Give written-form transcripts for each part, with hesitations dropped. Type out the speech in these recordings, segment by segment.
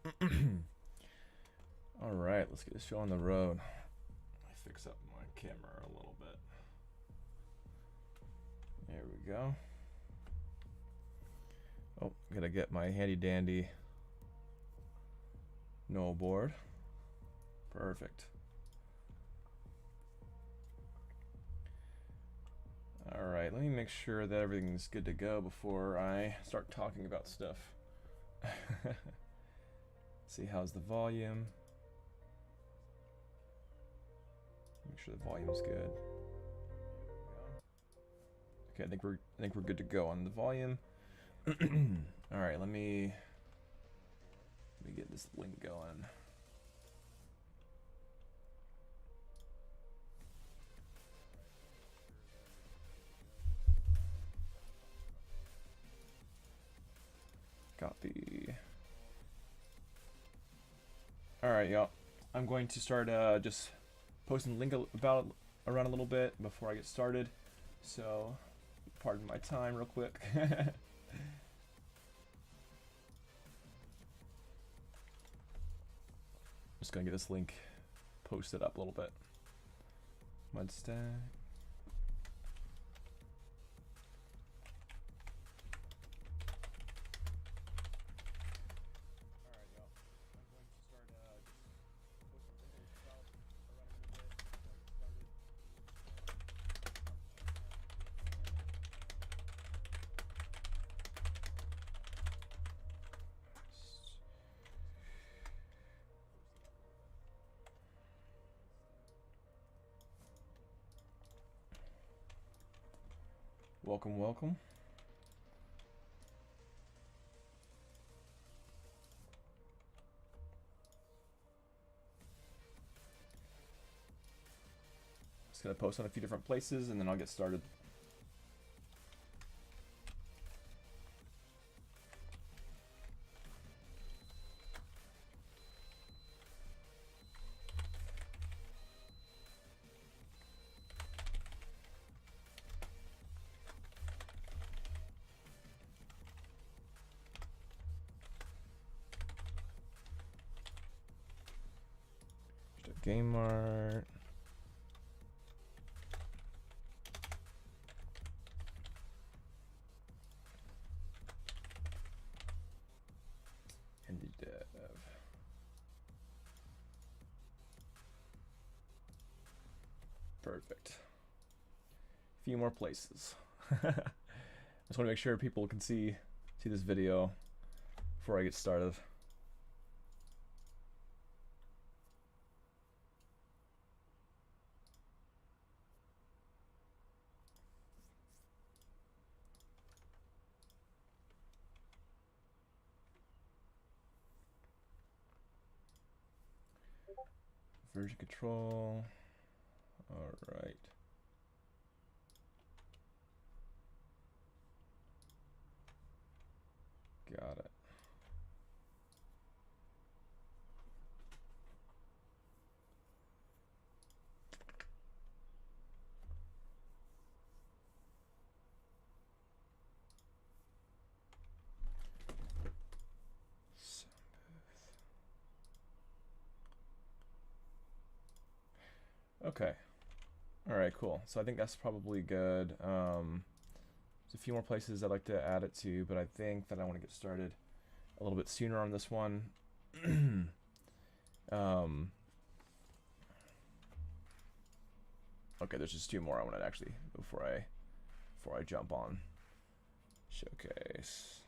All right, let's get this show on the road. Let me fix up my camera a little bit. There we go. Oh, gotta get my handy dandy no board. Perfect. All right, let me make sure that everything's good to go before I start talking about stuff. See, how's the volume? Make sure the volume's good. Okay, I think we're good to go on the volume. All right, let me get this link going. Copy. All right, y'all. I'm going to start just posting the link about around a little bit before I get started. So, pardon my time real quick. Just gonna get this link posted up a little bit. Mud stack. Welcome, welcome. Just gonna post on a few different places and then I'll get started. Game Mart. Indie Dev. Perfect. A few more places. I just want to make sure people can see this video before I get started. Version control. All right. Got it. Okay. All right, cool. So I think that's probably good. There's a few more places I'd like to add it to, but I think that I want to get started a little bit sooner on this one. Okay, there's just two more I want to actually before I jump on. Showcase.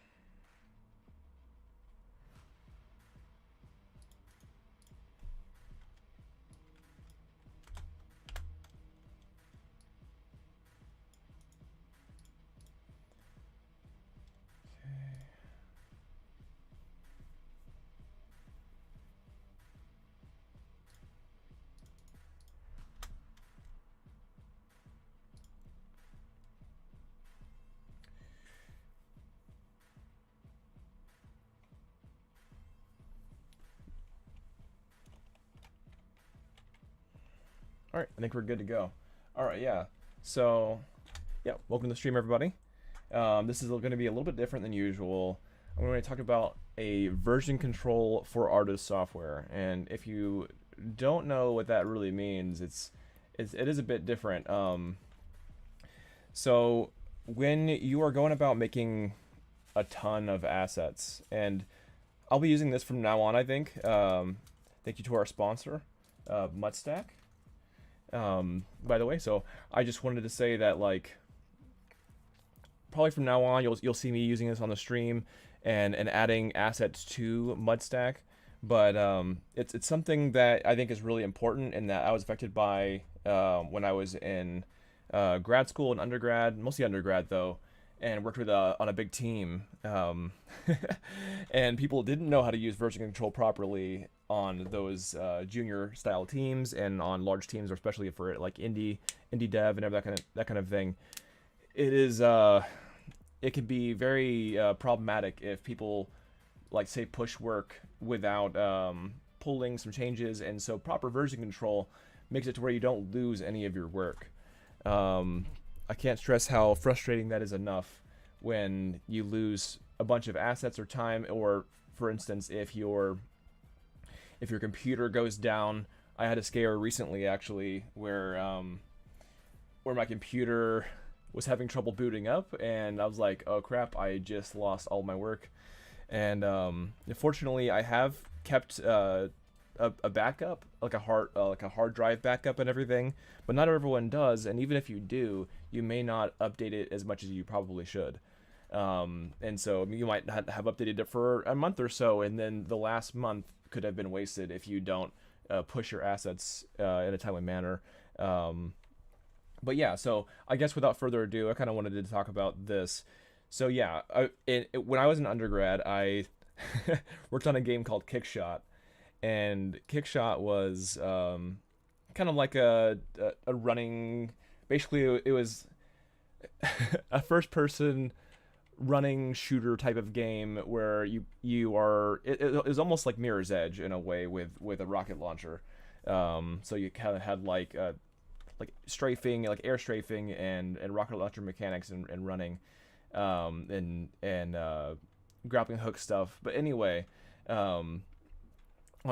All right, I think we're good to go. All right, yeah. So, yeah, welcome to the stream, everybody. This is going to be a little bit different than usual. I'm going to talk about a version control for artist software. And if you don't know what that really means, it is a bit different. So when you are going about making a ton of assets, and I'll be using this from now on, I think. Thank you to our sponsor, Mudstack. By the way, so I just wanted to say that, like, probably from now on, you'll see me using this on the stream and adding assets to Mudstack. But it's something that I think is really important, and that I was affected by when I was in grad school and undergrad, mostly undergrad though, and worked with on a big team. And people didn't know how to use version control properly on those junior style teams and on large teams, or especially for like indie dev and that kind of thing. It is it can be very problematic if people, like, say, push work without pulling some changes, and so proper version control makes it to where you don't lose any of your work. I can't stress how frustrating that is enough when you lose a bunch of assets or time, or for instance, if your computer goes down. I had a scare recently, actually, where my computer was having trouble booting up, and I was like, oh crap, I just lost all my work. And fortunately, I have kept a backup, like a hard drive backup and everything, but not everyone does, and even if you do, you may not update it as much as you probably should. And so you might have updated it for a month or so, and then the last month could have been wasted if you don't push your assets in a timely manner. But yeah, so I guess without further ado, I kind of wanted to talk about this. So yeah, when I was an undergrad, I worked on a game called Kickshot, and Kickshot was kind of like a running. Basically, it was a first-person running shooter type of game where you are. It was almost like Mirror's Edge in a way with a rocket launcher. So you kind of had like strafing, like air strafing, and rocket launcher mechanics and running, and grappling hook stuff. But anyway, on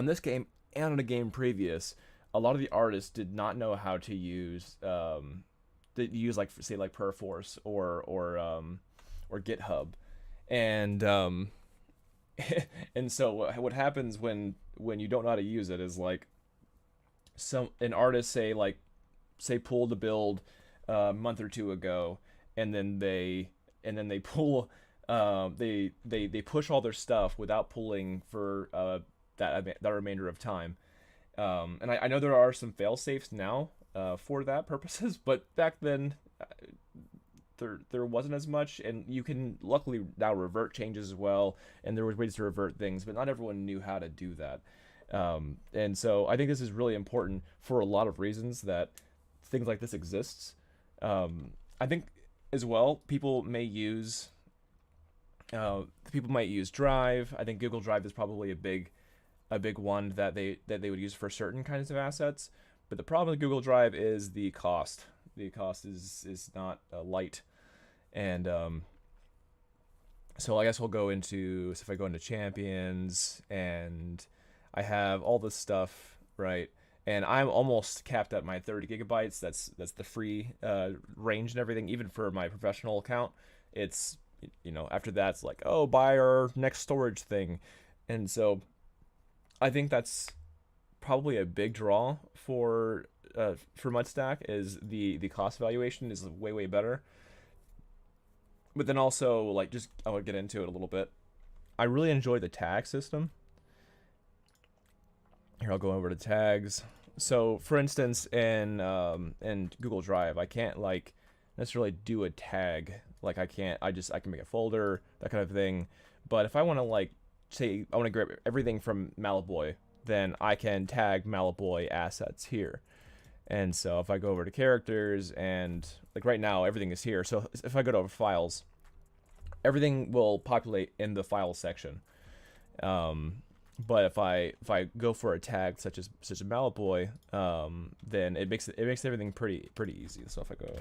this game and on a game previous, a lot of the artists did not know how to use like, say, like Perforce or GitHub, and and so what happens when you don't know how to use it is, like, an artist say pulled a build a month or two ago, and then they pull they push all their stuff without pulling for that remainder of time. And I know there are some fail safes now for that purposes, but back then there wasn't as much, and you can luckily now revert changes as well, and there was ways to revert things, but not everyone knew how to do that. And so I think this is really important for a lot of reasons that things like this exists. I think as well, people might use Drive. I think Google Drive is probably a big one that they would use for certain kinds of assets. But the problem with Google Drive is the cost. The cost is not light, and so I guess we'll go into. So if I go into champions, and I have all this stuff, right? And I'm almost capped at my 30 gigabytes. That's the free range and everything. Even for my professional account, it's, after that, it's like, oh, buy our next storage thing. And so I think that's probably a big draw for Mudstack, is the cost valuation is way better. But then also, like, just I would get into it a little bit. I really enjoy the tag system. Here, I'll go over to tags. So, for instance, in Google Drive, I can't, like, necessarily do a tag. Like, I can make a folder, that kind of thing. But if I want to, like, say I want to grab everything from Malaboy, then I can tag Malaboy assets here. And so if I go over to characters, and like right now everything is here. So if I go to files, everything will populate in the file section. But if I go for a tag such as Malaboy, then it makes everything pretty easy. So if I go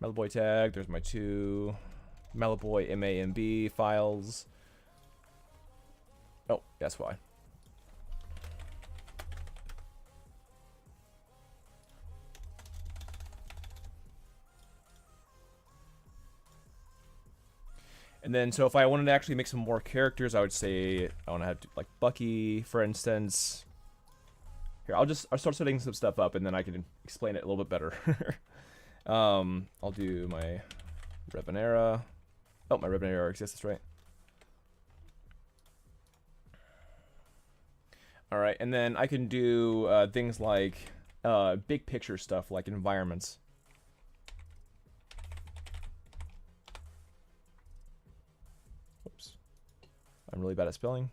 Malaboy tag, there's my 2 Malaboy MAMB files. Oh, that's why. And then, so if I wanted to actually make some more characters, I would say I want to have like Bucky, for instance. Here, I'll start setting some stuff up, and then I can explain it a little bit better. I'll do my Revenera. Oh, my Revenera exists, that's right. All right, and then I can do things like big picture stuff, like environments. Whoops. I'm really bad at spelling.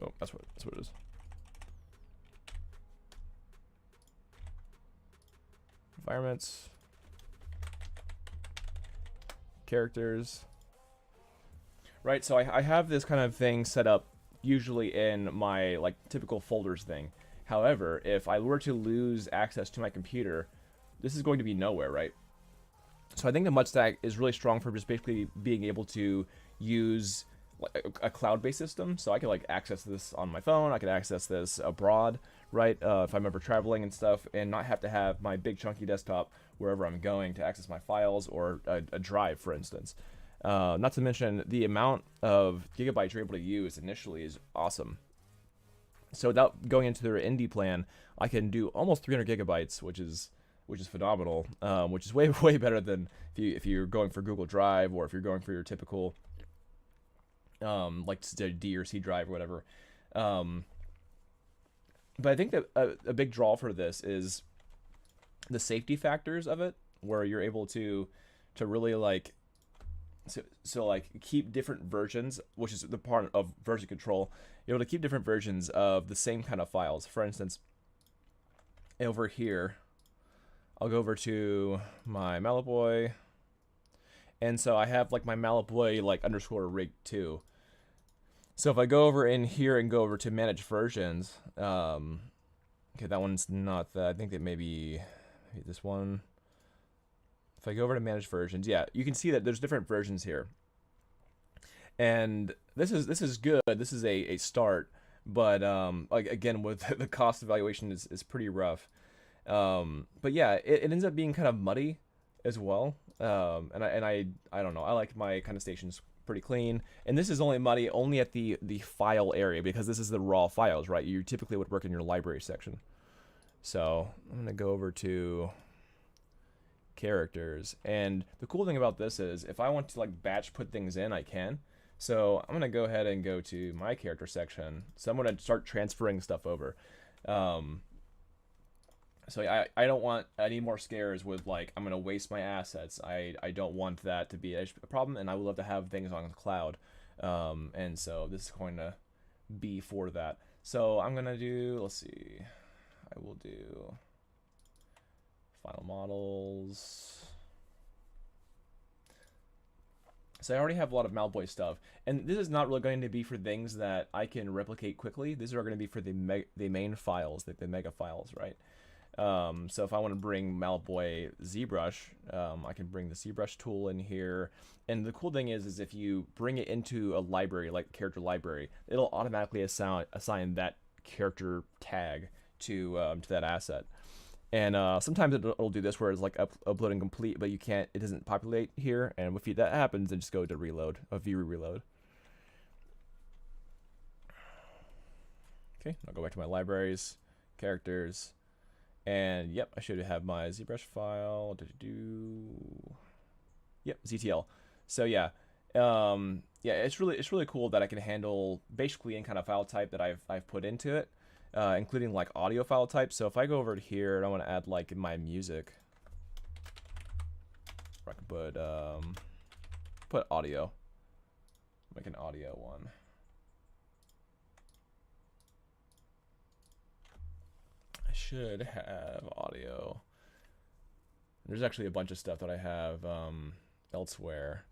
Oh, that's what it is. Environments. Characters. Right, so I have this kind of thing set up usually in my like typical folders thing. However, if I were to lose access to my computer, this is going to be nowhere, right? So I think the mud stack is really strong for just basically being able to use like a cloud-based system. So I could like access this on my phone, I could access this abroad, right? If I'm ever traveling and stuff, and not have to have my big chunky desktop wherever I'm going to access my files or a drive, for instance. Not to mention the amount of gigabytes you're able to use initially is awesome. So without going into their indie plan, I can do almost 300 gigabytes, which is phenomenal. Which is way better than if you're going for Google Drive, or if you're going for your typical like D or C drive or whatever. But I think that a big draw for this is the safety factors of it, where you're able to really like. So like keep different versions, which is the part of version control. You're able to keep different versions of the same kind of files. For instance, over here, I'll go over to my Malaboy, and so I have like my Malaboy like underscore rig 2. So if I go over in here and go over to manage versions, okay, that one's not that. I think that maybe this one. If I go over to manage versions, yeah, you can see that there's different versions here. And this is good. This is a start, but like again, with the cost evaluation is pretty rough. But yeah, it ends up being kind of muddy as well. And I don't know. I like my kind of stations pretty clean. And this is only muddy only at the file area, because this is the raw files, right? You typically would work in your library section. So I'm gonna go over to characters, and the cool thing about this is if I want to like batch put things in, I can. So I'm gonna go ahead and go to my character section. So I'm gonna start transferring stuff over. So I don't want any more scares with like I'm gonna waste my assets. I don't want that to be a problem, and I would love to have things on the cloud. And so this is going to be for that. So I'm gonna do, let's see, I will do final models. So I already have a lot of Malboy stuff, and this is not really going to be for things that I can replicate quickly. These are going to be for the main files, the mega files, right? So if I want to bring Malboy ZBrush, I can bring the ZBrush tool in here. And the cool thing is if you bring it into a library, like character library, it'll automatically assign that character tag to that asset. And sometimes it'll do this where it's like uploading complete, but you can't, it doesn't populate here. And if that happens, then just go to reload, view reload. Okay, I'll go back to my libraries, characters, and yep, I should have my ZBrush file. Yep, ZTL. So yeah, yeah, it's really cool that I can handle basically any kind of file type that I've put into it. Including like audio file types. So if I go over to here and I want to add like my music, I can put audio, make an audio one. I should have audio. There's actually a bunch of stuff that I have elsewhere,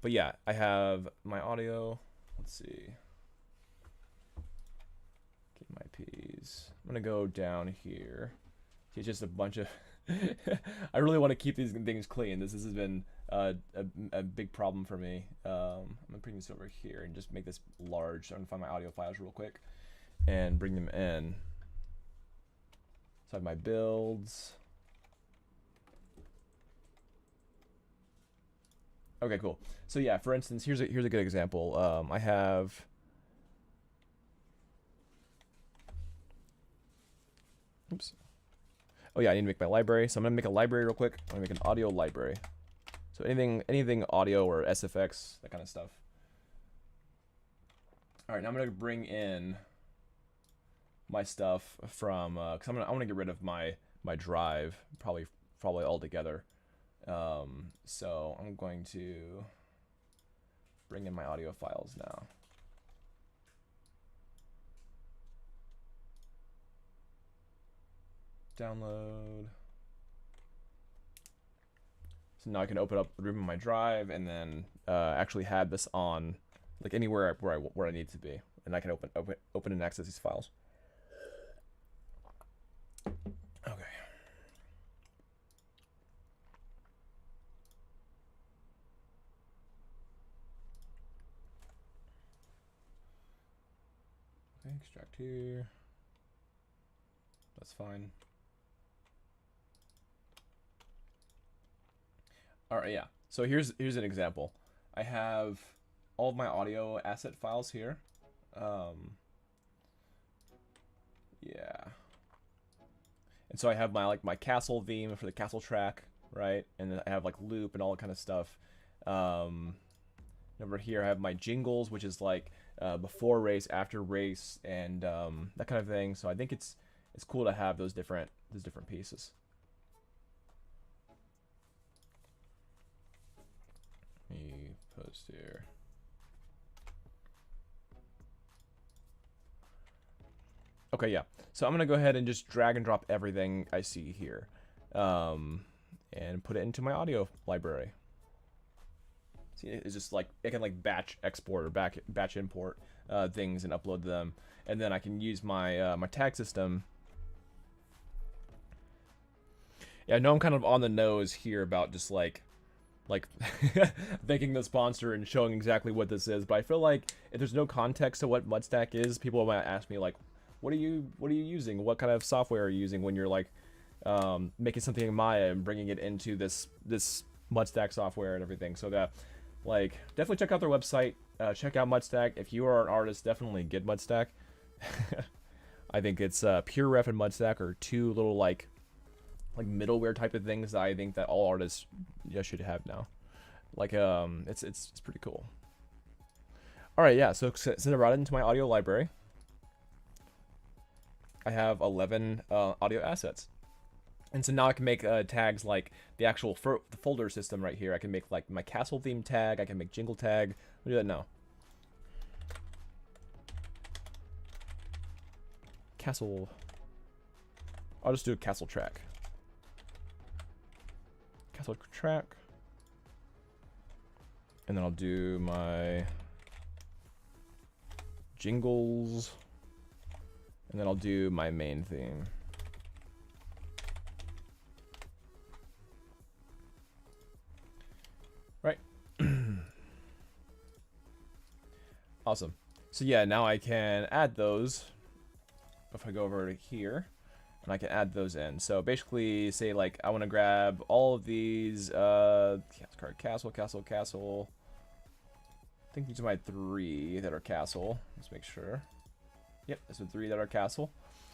but yeah, I have my audio. Let's see. My P's. I'm gonna go down here. It's just a bunch of I really want to keep these things clean. This has been a big problem for me. I'm gonna bring this over here and just make this large. So I'm gonna find my audio files real quick and bring them in. So I have my builds. Okay, cool. So yeah, for instance, here's a good example. I have. Oops. Oh yeah, I need to make my library. So I'm gonna make a library real quick. I'm gonna make an audio library. So anything audio or SFX, that kind of stuff. All right, now I'm gonna bring in my stuff from because I want to get rid of my drive probably altogether. So I'm going to bring in my audio files now. Download. So now I can open up the room in my drive and then actually have this on like anywhere where I need to be, and I can open and access these files. Okay. Okay, extract here. That's fine. All right, yeah. So here's an example. I have all of my audio asset files here. Yeah. And so I have my castle theme for the castle track, right? And then I have like loop and all that kind of stuff. Over here I have my jingles, which is like before race, after race, and that kind of thing. So I think it's cool to have those different pieces. Let me post here. Okay, yeah. So I'm gonna go ahead and just drag and drop everything I see here, and put it into my audio library. See, it's just like I can like batch export or batch import things and upload them, and then I can use my my tag system. Yeah, I know I'm kind of on the nose here about just like thanking the sponsor and showing exactly what this is, but I feel like if there's no context to what Mudstack is, people might ask me like, what are you using? What kind of software are you using when you're like making something in Maya and bringing it into this Mudstack software and everything? So that like definitely check out their website. Check out Mudstack. If you are an artist, definitely get Mudstack. I think it's Pure Ref and Mudstack are two little like middleware type of things that I think that all artists should have now. Like it's pretty cool. All right, yeah. So since I brought it into my audio library, I have 11 audio assets, and so now I can make tags like the actual the folder system right here. I can make like my castle theme tag. I can make jingle tag. I'll do that now. Castle. I'll just do a castle track. Castle track. And then I'll do my jingles. And then I'll do my main theme. Right. Awesome. So yeah, now I can add those. If I go over to here, and I can add those in. So basically, say like I want to grab all of these castle. I think these are my 3 that are castle. Let's make sure. Yep, that's the 3 that are castle.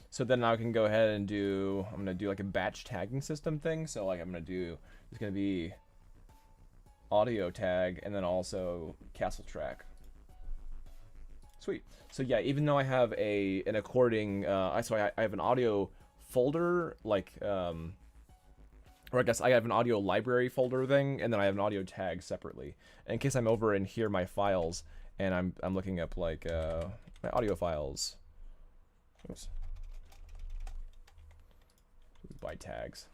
So then I can go ahead and I'm gonna do like a batch tagging system thing. So like it's gonna be audio tag and then also castle track. Sweet. So yeah, even though I have an according, I have an audio folder, like, or I guess I have an audio library folder thing, and then I have an audio tag separately. And in case I'm over in here, my files, and I'm looking up like my audio files. Oops. By tags.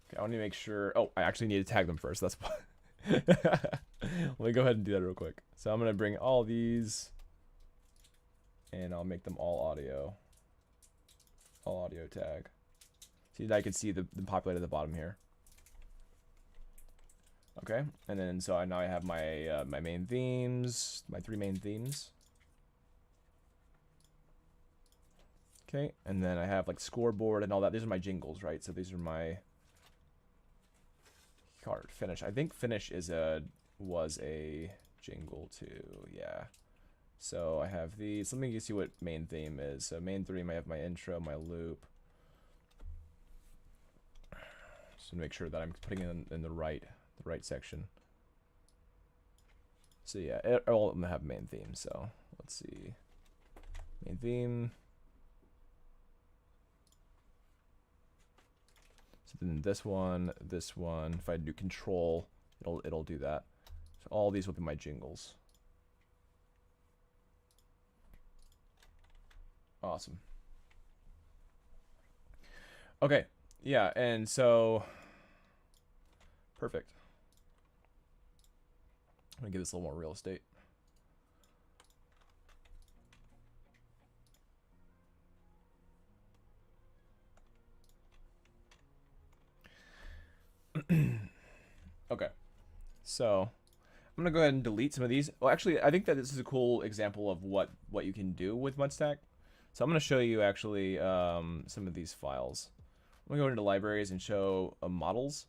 Okay, I want to make sure. Oh, I actually need to tag them first. That's why. Let me go ahead and do that real quick. So I'm gonna bring all these, and I'll make them all audio. all audio tag. See, now you can see the populated at the bottom here. Okay, and then so now I have my my main themes, my 3 main themes. Okay, and then I have like scoreboard and all that. These are my jingles, right? So these are my card finish. I think finish was a jingle too. Yeah. So I have these. Let me see what main theme is. So main theme, I have my intro, my loop. Just to make sure that I'm putting it in the right section. So yeah, all of them have main themes. So let's see, main theme. So then this one. If I do control, it'll do that. So all these will be my jingles. Awesome. Okay, yeah, and so perfect. I'm gonna give this a little more real estate. Okay, so I'm gonna go ahead and delete some of these. Well, actually, I think that this is a cool example of what you can do with Mudstack. So I'm gonna show you actually some of these files. I'm gonna go into libraries and show models.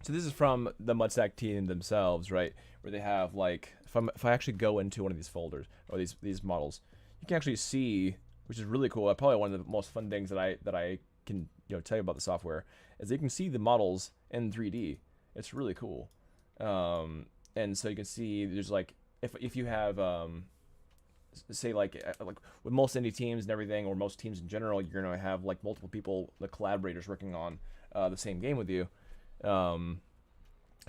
So this is from the Mudstack team themselves, right? Where they have like, if I actually go into one of these folders or these models, you can actually see, which is really cool. Probably one of the most fun things that I can tell you about the software is that you can see the models in 3D. It's really cool. And so you can see there's like if you have say like with most indie teams and everything, or most teams in general, you're gonna have like multiple people, the collaborators working on the same game with you. So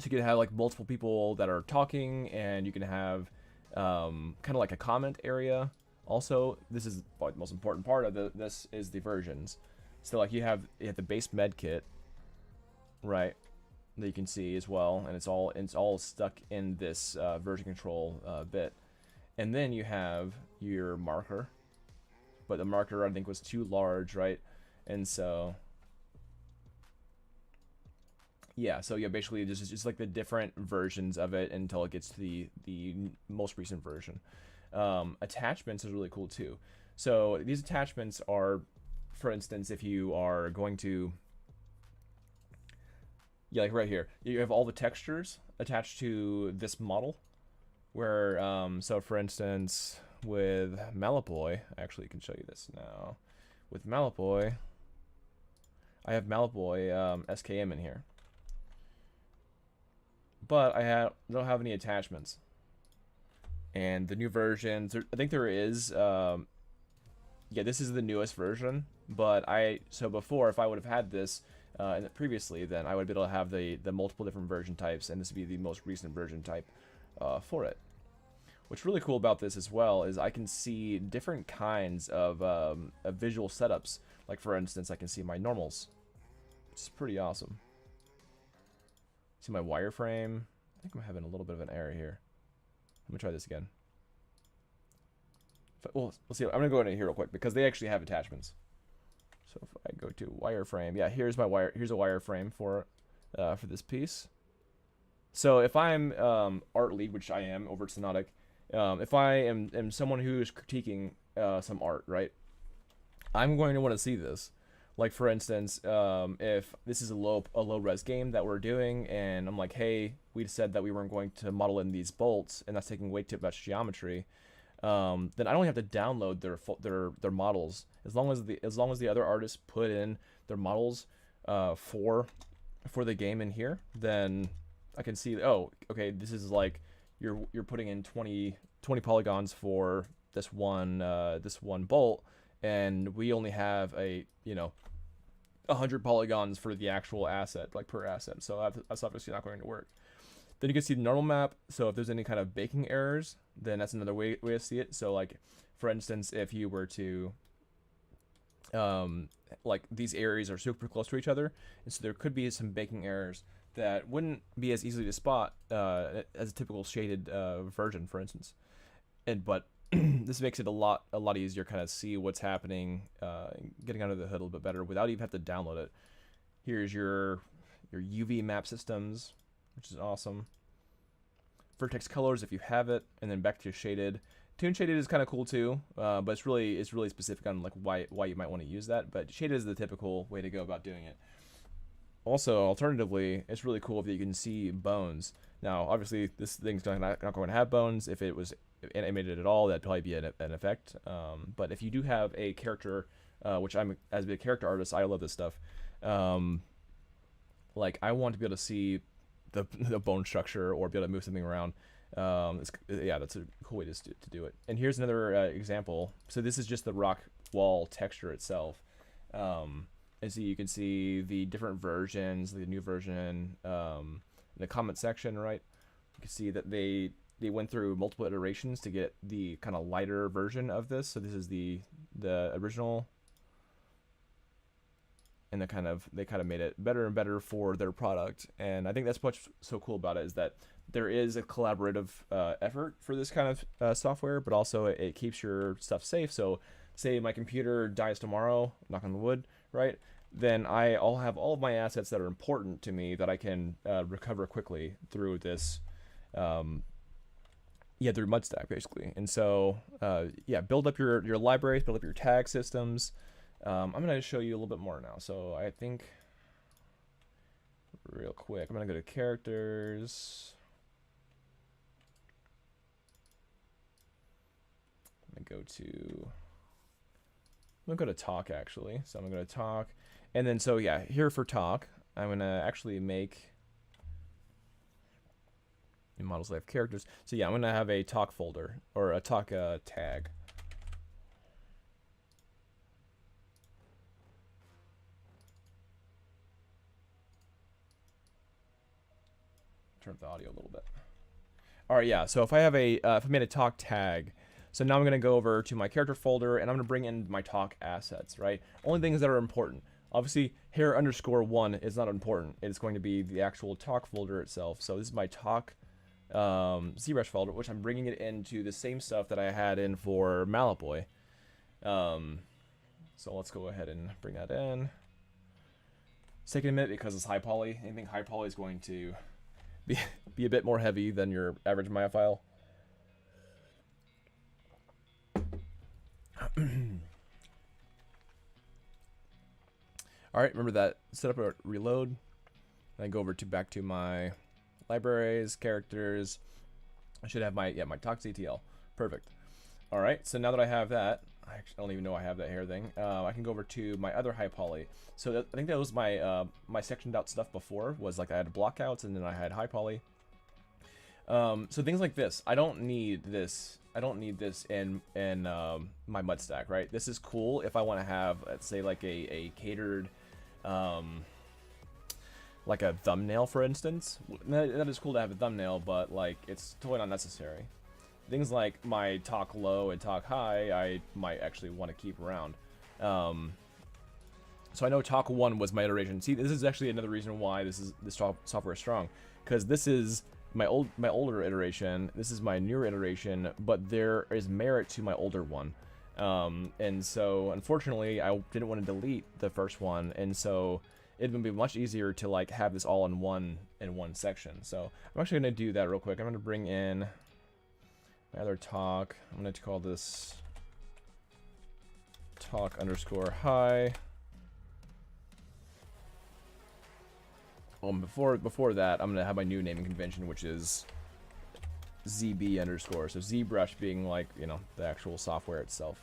you can have like multiple people that are talking, and you can have kind of like a comment area. Also, this is probably the most important part of this is the versions. So like you have the base med kit, right? That you can see as well, and it's all stuck in this version control bit. And then you have your marker, but the marker I think was too large, right? And so yeah, so yeah, basically just like the different versions of it until it gets to the most recent version. Attachments is really cool too. So these attachments are, for instance, if you are going to, yeah, like right here, you have all the textures attached to this model. Where, so for instance, with Malapoi, I actually can show you this now. With Malapoi, I have Malapoi SKM in here. But I don't have any attachments. And the new versions, I think there is, yeah, this is the newest version. But so before, if I would have had this previously, then I would be able to have the multiple different version types, and this would be the most recent version type for it. What's really cool about this as well is I can see different kinds of visual setups. Like for instance, I can see my normals. It's pretty awesome. See my wireframe. I think I'm having a little bit of an error here. Let me try this again. Well, let's see. I'm gonna go into here real quick because they actually have attachments. So if I go to wireframe, yeah, here's a wireframe for this piece. So if I'm art lead, which I am over at Sonotic, if I am someone who is critiquing some art, right, I'm going to want to see this. Like for instance, if this is a low res game that we're doing, and I'm like, hey, we said that we weren't going to model in these bolts, and that's taking way too much geometry, then I don't have to download their models as long as the other artists put in their models for the game in here. Then I can see, oh, okay, this is like you're putting in 20 polygons for this one bolt, and we only have 100 polygons for the actual asset, like per asset. So that's obviously not going to work. Then you can see the normal map. So if there's any kind of baking errors, then that's another way to see it. So like, for instance, if you were to like these areas are super close to each other, and so there could be some baking errors that wouldn't be as easily to spot as a typical shaded version, for instance. But this makes it a lot easier to kind of see what's happening, getting under the hood a little bit better without even have to download it. Here's your UV map systems, which is awesome. Vertex colors if you have it, and then back to shaded. Toon shaded is kind of cool too, but it's really specific on like why you might want to use that. But shaded is the typical way to go about doing it. Also, alternatively, it's really cool if you can see bones. Now, obviously, this thing's not going to have bones. If it was animated at all, that'd probably be an effect. But if you do have a character, which I'm, as a character artist, I love this stuff. Like, I want to be able to see the bone structure or be able to move something around. Yeah, that's a cool way to do it. And here's another example. So this is just the rock wall texture itself. And so you can see the different versions, the new version, in the comment section, right? You can see that they went through multiple iterations to get the kind of lighter version of this. So this is the original, and they kind of made it better and better for their product. And I think that's what's so cool about it, is that there is a collaborative effort for this kind of software, but also it keeps your stuff safe. So say my computer dies tomorrow, knock on the wood, right? Then I'll have all of my assets that are important to me that I can recover quickly through this, through Mudstack basically. And so, build up your libraries, build up your tag systems. I'm gonna show you a little bit more now. So I think, real quick, I'm gonna go to characters. I'm gonna go to talk actually. So I'm gonna go to talk. And then, so yeah, here for talk, I'm gonna actually make new models that have characters. So yeah, I'm gonna have a talk folder or a talk tag. Turn up the audio a little bit. All right, yeah. So if I have if I made a talk tag, so now I'm gonna go over to my character folder and I'm gonna bring in my talk assets, right? Only things that are important. Obviously, hair_1 is not important. It's going to be the actual talk folder itself. So this is my talk ZBrush folder, which I'm bringing it into the same stuff that I had in for Mallet Boy. So let's go ahead and bring that in. It's taking a minute because it's high poly. Anything high poly is going to be a bit more heavy than your average Maya file. All right, remember that setup or reload. Then go over to back to my libraries, characters. I should have my talk CTL. Perfect. All right, so now that I have that, I actually don't even know I have that hair thing. I can go over to my other high poly. So I think that was my my sectioned out stuff before, was like I had blockouts and then I had high poly. So things like this, I don't need this. I don't need this in my Mudstack, right? This is cool if I want to have, let's say, like a catered, like a thumbnail, for instance. That is cool to have a thumbnail, but like it's totally not necessary. Things like my talk low and talk high, I might actually want to keep around. So I know talk 1 was my iteration. See, this is actually another reason why this software is strong, because this is my older iteration. This is my newer iteration, but there is merit to my older one. And so unfortunately, I didn't want to delete the first one, and so it would be much easier to like have this all in one section. So I'm actually going to do that real quick. I'm going to bring in my other talk. I'm going to call this talk_high. Before that, I'm going to have my new naming convention, which is ZB_. So ZBrush being like, you know, the actual software itself.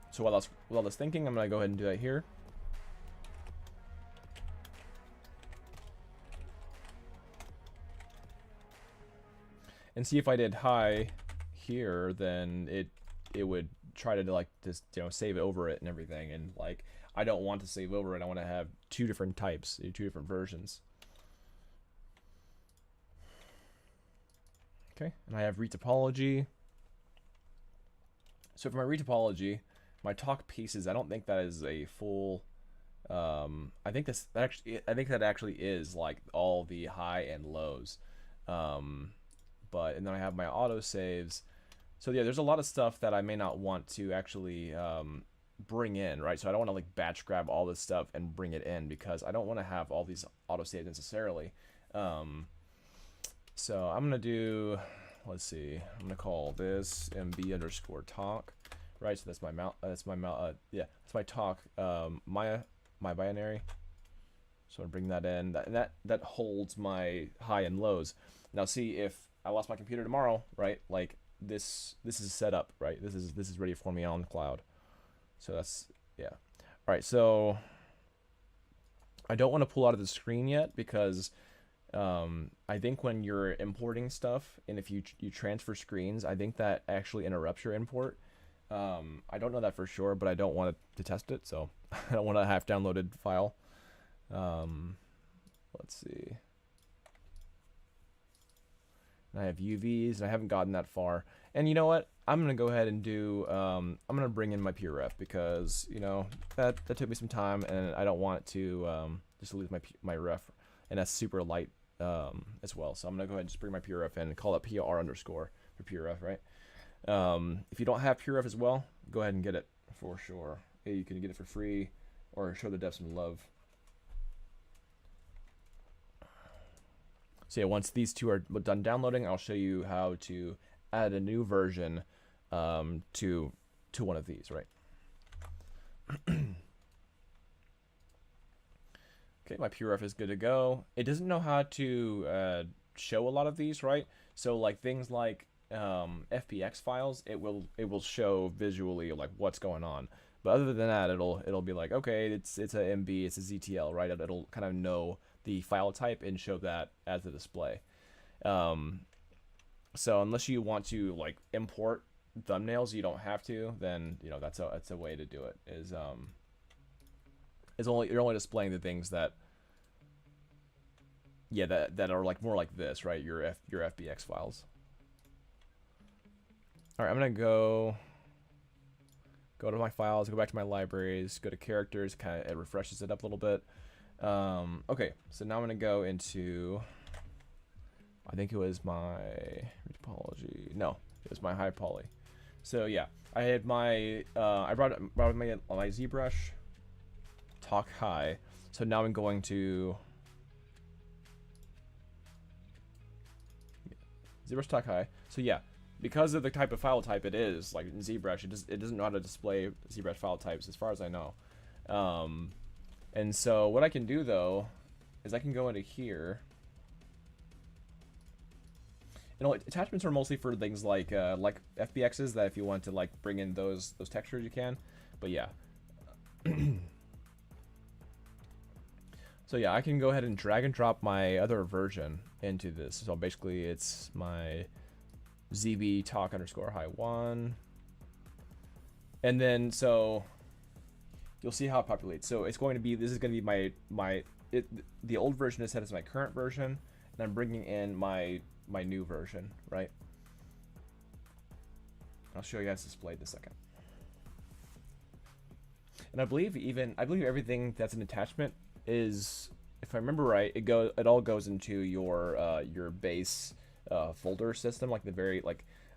So while I was thinking, I'm going to go ahead and do that here. And see if I did high here, then it would try to like just, you know, save over it and everything. And like, I don't want to save over it. I want to have two different types, two different versions. Okay, and I have retopology. So for my retopology, my talk pieces. I don't think that is a full. I think I think that actually is like all the high and lows. Um, but and then I have my auto saves. So yeah, there's a lot of stuff that I may not want to actually bring in, right? So I don't want to like batch grab all this stuff and bring it in because I don't want to have all these auto saves necessarily. Um, so I'm gonna do, let's see, I'm gonna call this mb underscore talk, right? So that's my yeah, that's my talk, my binary. So I'm gonna bring that in. That holds my high and lows. Now see if I lost my computer tomorrow, right? Like this is set up, right? This is ready for me on the cloud. So that's yeah. All right, so I don't want to pull out of the screen yet because I think when you're importing stuff and if you transfer screens, I think that actually interrupts your import. I don't know that for sure, but I don't want to test it, so I don't want a half downloaded file. Let's see. And I have UVs, and I haven't gotten that far. And you know what? I'm gonna go ahead and do. I'm gonna bring in my pure ref because you know that took me some time, and I don't want to just lose my ref, and that's super light as well. So I'm gonna go ahead and just bring my pure ref in and call it PR underscore for pure ref, right? If you don't have pure ref as well, go ahead and get it for sure. You can get it for free, or show the devs some love. So yeah, once these two are done downloading, I'll show you how to add a new version to one of these, right? Okay, my PureRef is good to go. It doesn't know how to show a lot of these, right? So like things like FBX files, it will show visually like what's going on. But other than that, it'll be like, okay, it's a MB, it's a ZTL, right? It'll kind of know the file type and show that as a display. So unless you want to like import thumbnails, you don't have to. Then you know that's a way to do it. You're only displaying the things that that are like more like this, right? Your FBX files. All right, I'm gonna go to my files, go back to my libraries, go to characters, it refreshes it up a little bit. Okay, so now I'm gonna go into, I think it was my topology. No, it was my high poly. So yeah, I had my I brought my ZBrush talk high. So now I'm going to ZBrush talk high. So yeah, because of the type of file type it is, like in ZBrush, it doesn't know how to display ZBrush file types as far as I know. And so what I can do though is I can go into here. You know, attachments are mostly for things like FBXs that if you want to like bring in those textures you can. But yeah. So yeah, I can go ahead and drag and drop my other version into this. So basically it's my ZB talk underscore high 1. And then so you'll see how it populates. So it's going to be, this is going to be the old version is set as my current version, and I'm bringing in my new version, right? I'll show you guys displayed in a second. And I believe everything that's an attachment is, if I remember right, it all goes into your base folder system, like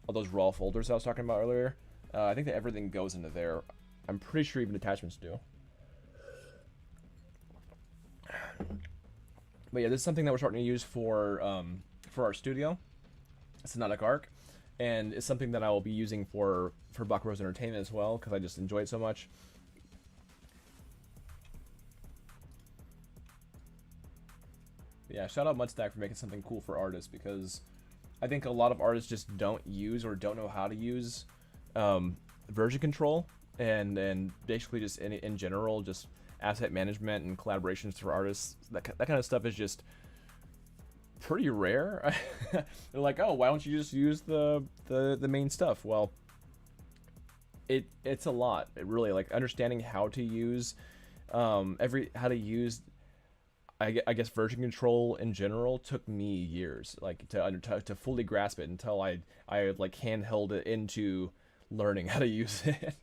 all those raw folders I was talking about earlier. I think that everything goes into there. I'm pretty sure even attachments do. But yeah, this is something that we're starting to use for our studio. It's Synodic Arc, and it's something that I will be using for Baka Entertainment as well, because I just enjoy it so much. But yeah, shout out Mudstack for making something cool for artists, because I think a lot of artists just don't use or don't know how to use version control, and basically just in general, just asset management and collaborations for artists. That kind of stuff is just pretty rare. They're like, oh, why don't you just use the main stuff? Well, it's a lot. It really, like, understanding how to use I guess version control in general took me years, like to fully grasp it, until I like handheld it into learning how to use it.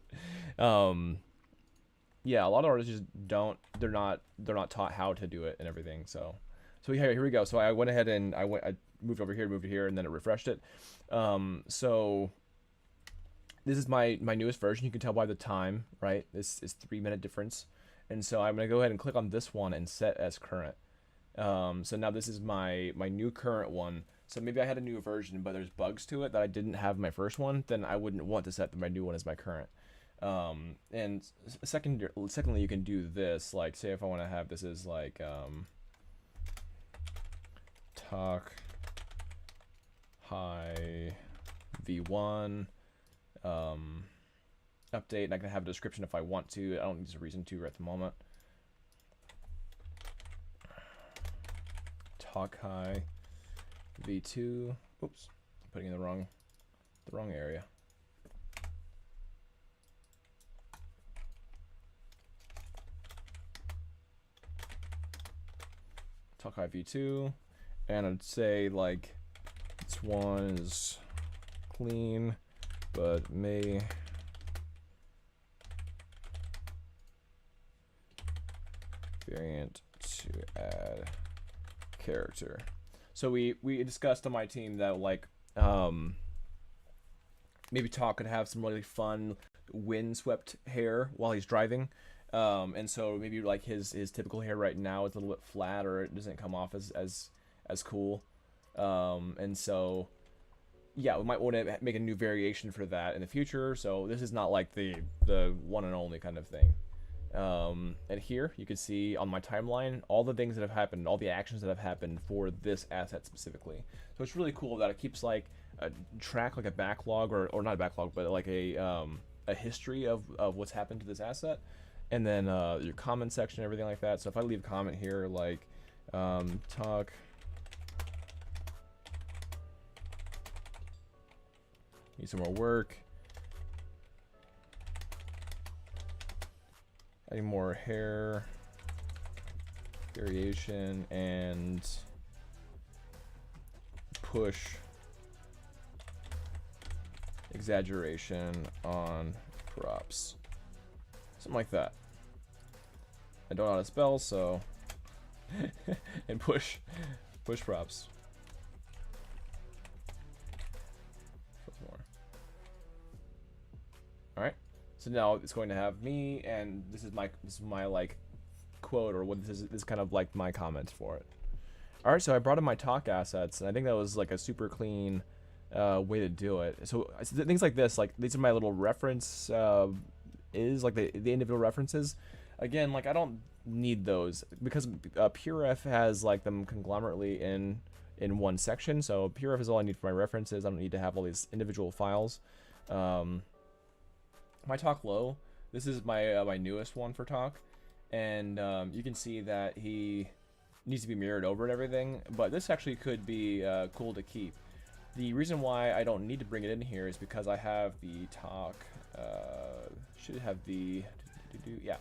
um, yeah, a lot of artists just don't. They're not taught how to do it and everything. So here we go. So I went ahead and I moved over here, moved to here, and then it refreshed it. So this is my newest version. You can tell by the time, right? This is 3-minute difference, and so I'm gonna go ahead and click on this one and set as current. So now this is my new current one. So maybe I had a new version, but there's bugs to it that I didn't have in my first one. Then I wouldn't want to set my new one as my current. And secondly, you can do this. Like, say if I want to have this as like talk hi v1 update, and I can have a description if I want to. I don't need a reason to right at the moment. Talk hi v2. Oops, I'm putting in the wrong area. Talk hi v2, and I'd say like this one is clean but may variant to add character. So we discussed on my team that like maybe Talk could have some really fun windswept hair while he's driving. And so maybe like his typical hair right now is a little bit flat, or it doesn't come off as cool. And so yeah, we might want to make a new variation for that in the future. So this is not like the one and only kind of thing. And here you can see on my timeline all the things that have happened, all the actions that have happened for this asset specifically. So it's really cool that it keeps like a track, like a backlog, or not a backlog, but like a history of what's happened to this asset, and then your comment section and everything like that. So if I leave a comment here like talk need some more work, adding more hair variation, and push exaggeration on props, something like that. I don't know how to spell, so and push props. All right. So now it's going to have me, and this is my like quote, or what this is kind of like my comments for it. All right, so I brought in my talk assets, and I think that was like a super clean way to do it. So things like this, like these are my little reference is like the individual references. Again, like I don't need those because PureRef has like them conglomerately in one section. So PureRef is all I need for my references. I don't need to have all these individual files. My talk low, this is my my newest one for talk, and you can see that he needs to be mirrored over and everything, but this actually could be cool to keep. The reason why I don't need to bring it in here is because I have the talk, should have the, yeah,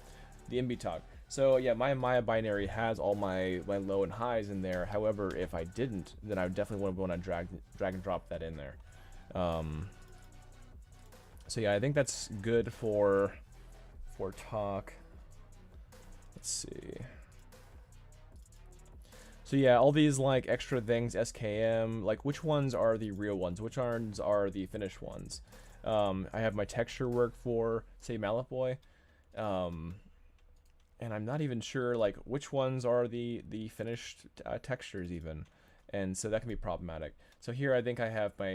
the MB talk. So yeah, my Maya binary has all my low and highs in there. However, if I didn't, then I would definitely want to drag and drop that in there. So yeah, I think that's good for talk. Let's see. So yeah, all these like extra things, SKM, like which ones are the real ones? Which ones are the finished ones? I have my texture work for, say, Mallet and I'm not even sure like which ones are the finished textures even, and so that can be problematic. So here I think I have my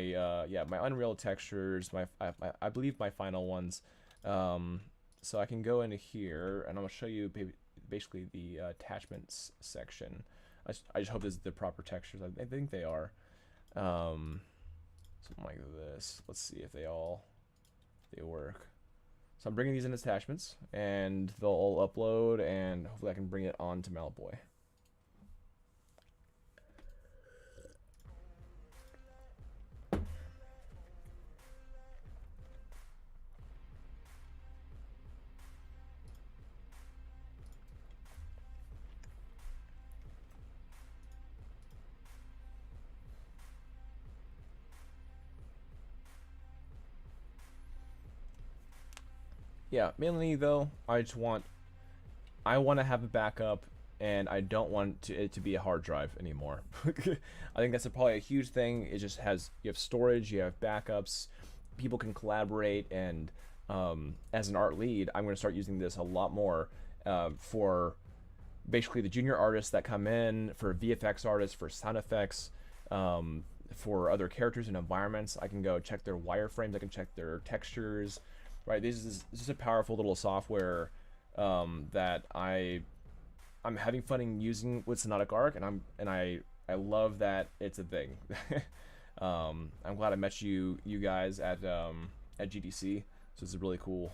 yeah, my Unreal textures, I believe my final ones. So I can go into here and I'm gonna show you basically the attachments section. I just hope this is the proper textures. I think they are. Something like this. Let's see if they work. So I'm bringing these in attachments, and they'll all upload, and hopefully I can bring it on to Malboy. yeah, mainly though, I want to have a backup, and I don't want it to be a hard drive anymore. I think that's probably a huge thing. It just has, you have storage, you have backups, people can collaborate, and as an art lead, I'm going to start using this a lot more for basically the junior artists that come in, for VFX artists, for sound effects, for other characters and environments. I can go check their wireframes, I can check their textures, right? This is a powerful little software that I'm having fun in using with Sonotic Arc, and I love that it's a thing. I'm glad I met you guys at GDC, so it's a really cool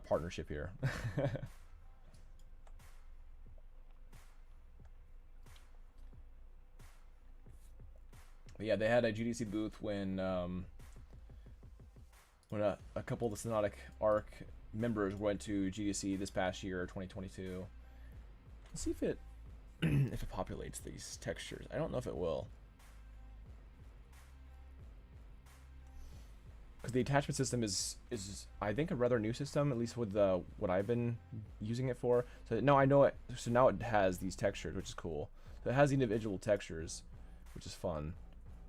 partnership here. But yeah, they had a GDC booth when a couple of the Sonotic Arc members went to GDC this past year, 2022. Let's see if it if it populates these textures. I don't know if it will, because the attachment system is I think a rather new system, at least with the what I've been using it for. So no, I know it. So now it has these textures, which is cool. So it has individual textures, which is fun.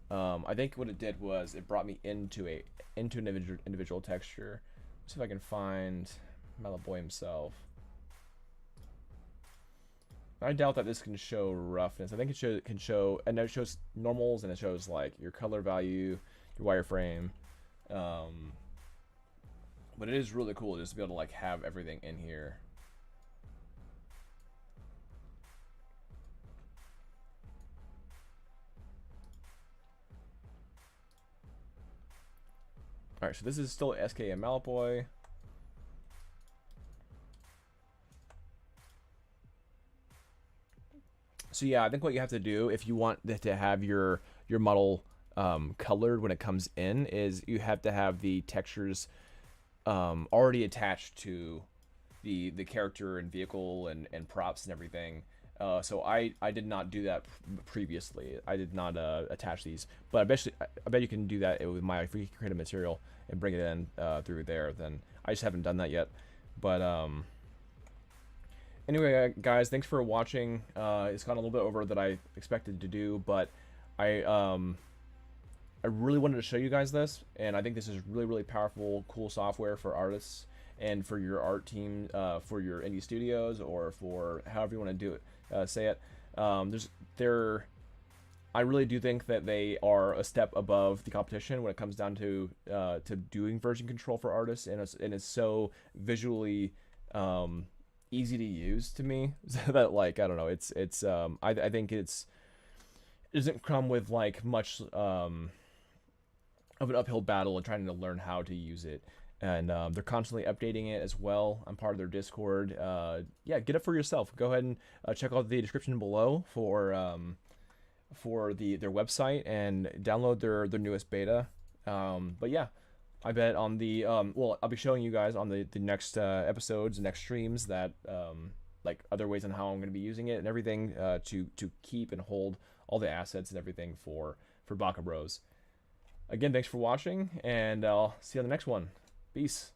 I think what it did was it brought me into an individual texture. Let's see if I can find Malaboy himself. I doubt that this can show roughness. I think it can show, and it shows normals, and it shows like your color value, your wireframe. But it is really cool just to be able to like have everything in here. All right, so this is still SK and Malaboy. So yeah, I think what you have to do if you want to have your model colored when it comes in is you have to have the textures already attached to the character and vehicle and props and everything. So I did not do that previously. I did not attach these, but I bet you can do that with my free creative material and bring it in through there. Then I just haven't done that yet. But anyway, guys, thanks for watching. It's gone a little bit over that I expected to do, but I really wanted to show you guys this, and I think this is really powerful, cool software for artists and for your art team, for your indie studios, or for however you want to do it. Say it. I really do think that they are a step above the competition when it comes down to doing version control for artists, and it's so visually easy to use to me that, like, I don't know, I think it doesn't come with like much of an uphill battle and trying to learn how to use it. And they're constantly updating it as well. I'm part of their Discord. Yeah, get it for yourself. Go ahead and check out the description below for their website and download their newest beta. But yeah, I bet on the well, I'll be showing you guys on the next episodes, next streams, that like other ways on how I'm going to be using it and everything to keep and hold all the assets and everything for Baka Bros. Again, thanks for watching, and I'll see you on the next one. Peace.